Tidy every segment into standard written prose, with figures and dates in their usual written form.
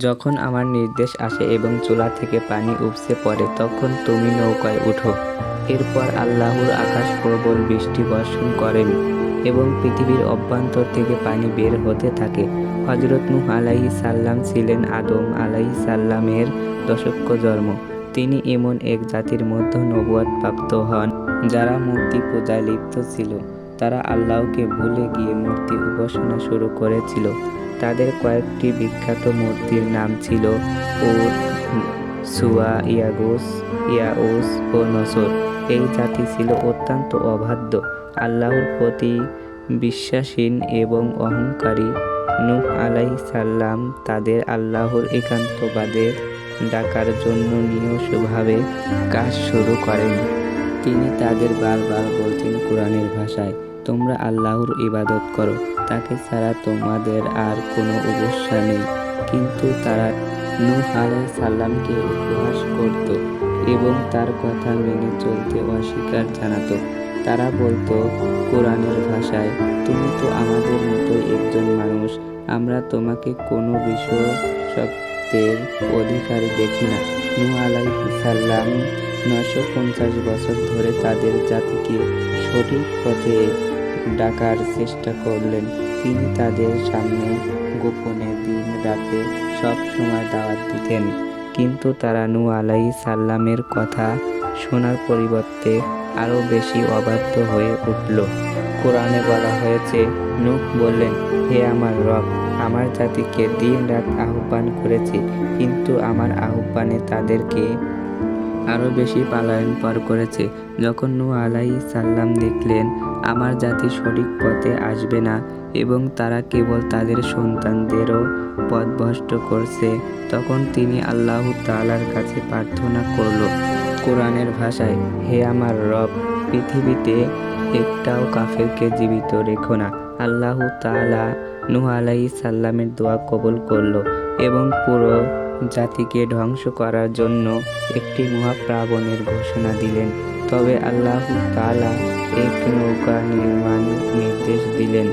যখন আমার নির্দেশ আসে এবং চুলা থেকে পানি উপচে পড়ে তখন তুমি নৌকায় উঠো। এরপর আল্লাহর আকাশ প্রবল বৃষ্টি বর্ষণ করেন এবং পৃথিবীর অভ্যন্তর থেকে পানি বের হতে থাকে। হযরত নূহ আলাইহিস সালাম ছিলেন আদম আলাইহিস সালামের দশক্য জন্ম। তিনি এমন এক জাতির মধ্যে নবুয়ত প্রাপ্ত হন যারা মূর্তি পূজায় লিপ্ত ছিল। তারা আল্লাহকে ভুলে গিয়ে মূর্তি উপাসনা শুরু করেছিল। তাদের কয়েকটি বিখ্যাত মূর্তির নাম ছিল উদ, সুওয়া, ইয়াউস ও নসর। এই জাতি ছিল অত্যন্ত অবাধ্য, আল্লাহর প্রতি বিশ্বাসহীন এবং অহংকারী। নূহ আলাইহিস সালাম তাদের আল্লাহর একান্তবাদে ডাকার জন্য নিয়মভাবে কাজ শুরু করেন। তিনি তাদের বারবার বলতেন কুরআনের ভাষায়, তোমরা আল্লাহর ইবাদত করো, তাকে ছাড়া তোমাদের আর কোনো উপাস্য নেই। কিন্তু তারা নূহ আলাইহিস সালামকে উপহাস করত এবং তার কথা মেনে চলতে অস্বীকার জানাত। তারা বলতো কুরআনের ভাষায়, তুমি তো আমাদের মতোই একজন মানুষ, আমরা তোমাকে কোনো বিশেষত্বের অধিকারী দেখি না। নূহ আলাইহিস সালাম 950 বছর ধরে তাদের জাতিকে সঠিক পথে ডাকার চেষ্টা করলেন। তিনি তাদের সামনে গোপনে দিন রাতে সব সময় দাওয়াত দিতেন, কিন্তু তারা নূহ আলাইহিস সালামের কথা শোনার পরিবর্তে আরও বেশি অবাধ্য হয়ে উঠল। কোরআনে বলা হয়েছে, নূহ বললেন, হে আমার রব, আমার জাতিকে দিন রাত আহ্বান করেছি, কিন্তু আমার আহ্বানে তাদেরকে আরও বেশি পলায়নপর করেছে। যখন নূহ আলাইহিস সালাম দেখলেন আমার জাতি সঠিক পথে আসবে না এবং তারা কেবল তাদের সন্তানদেরও পথভ্রষ্ট করছে, তখন তিনি আল্লাহ তাআলার কাছে প্রার্থনা করল কোরআনের ভাষায়, হে আমার রব, পৃথিবীতে একটাও কাফেরকে জীবিত রেখো না। আল্লাহ তাআলা নূহ আলাইহিস সালামের দোয়া কবুল করল এবং পুরো জাতিকে ধ্বংস করার জন্য একটি মহাপ্লাবনের ঘোষণা দিলেন। তবে আল্লাহ তাআলা এক নৌকা নির্মাণ নির্দেশ দিলেন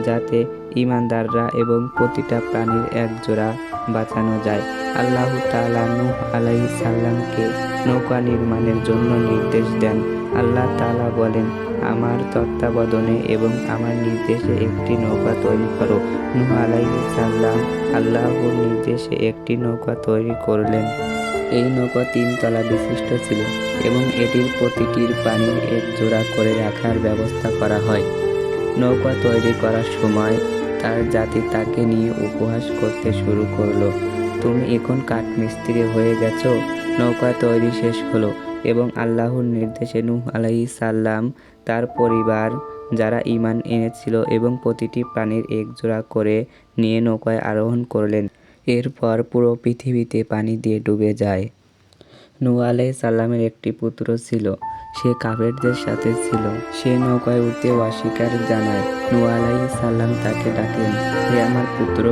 যাতে ঈমানদাররা এবং প্রতিটা প্রাণীর একজোড়া বাঁচানো যায়। আল্লাহ তাআলা নূহ আলাইহিস সালামকে নৌকা নির্মাণের জন্য নির্দেশ দেন। আল্লাহ তাআলা বলেন, আমার তত্ত্বাবধানে এবং আমার নির্দেশে একটি নৌকা তৈরি করো। নূহ আলাইহিস সালাম আল্লাহর নির্দেশে একটি নৌকা তৈরি করলেন। এই নৌকা 3 তলা বিশিষ্ট ছিল এবং এটির প্রতিটির পানির এক জোড়া করে রাখার ব্যবস্থা করা হয়। নৌকা তৈরি করার সময় তার জাতি তাকে নিয়ে উপহাস করতে শুরু করলো, তুমি এখন কাঠমিস্ত্রি হয়ে গেছো। নৌকা তৈরি শেষ হলো এবং আল্লাহর নির্দেশে নূহ আলাইহিস সালাম তার পরিবার যারা ঈমান এনেছিল এবং প্রতিটি প্রাণীর এক জোড়া করে নিয়ে নৌকায় আরোহণ করলেন। এরপর পুরো পৃথিবীতে পানি দিয়ে ডুবে যায়। নূহ আলাইহিস সালামের একটি পুত্র ছিল, সে কাফেরদের সাথে ছিল। সে নৌকায় উঠতে অস্বীকার জানায়। নূহ আলাইহিস সালাম তাকে ডাকলেন, হে আমার পুত্র,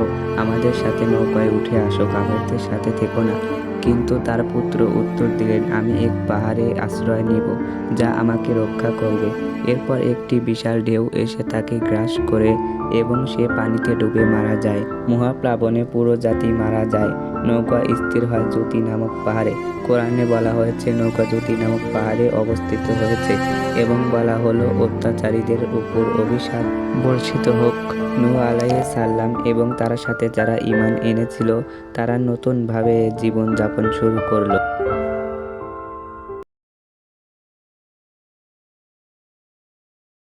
আমাদের সাথে নৌকায় উঠে আসো, কাফেরদের সাথে থেকো না। কিন্তু তার পুত্র উত্তর দিলেন, আমি এক পাহাড়ে আশ্রয় নিব যা আমাকে রক্ষা করবে। এরপর একটি বিশাল ঢেউ এসে তাকে গ্রাস করে এবং সে পানিতে ডুবে মারা যায়। মহাপ্লাবনে পুরো জাতি মারা যায়। নৌকা স্থির হয় জুতি নামক পাহাড়ে। কোরআনে বলা হয়েছে নৌকা জুতি নামক পাহাড়ে অবস্থিত হয়েছে এবং বলা হলো অত্যাচারীদের উপর অভিশাপ বর্ষিত হোক। নূহ আলাইহিস সালাম এবং তার সাথে যারা ঈমান এনেছিল তারা নতুনভাবে জীবন যাপন শুরু করলো।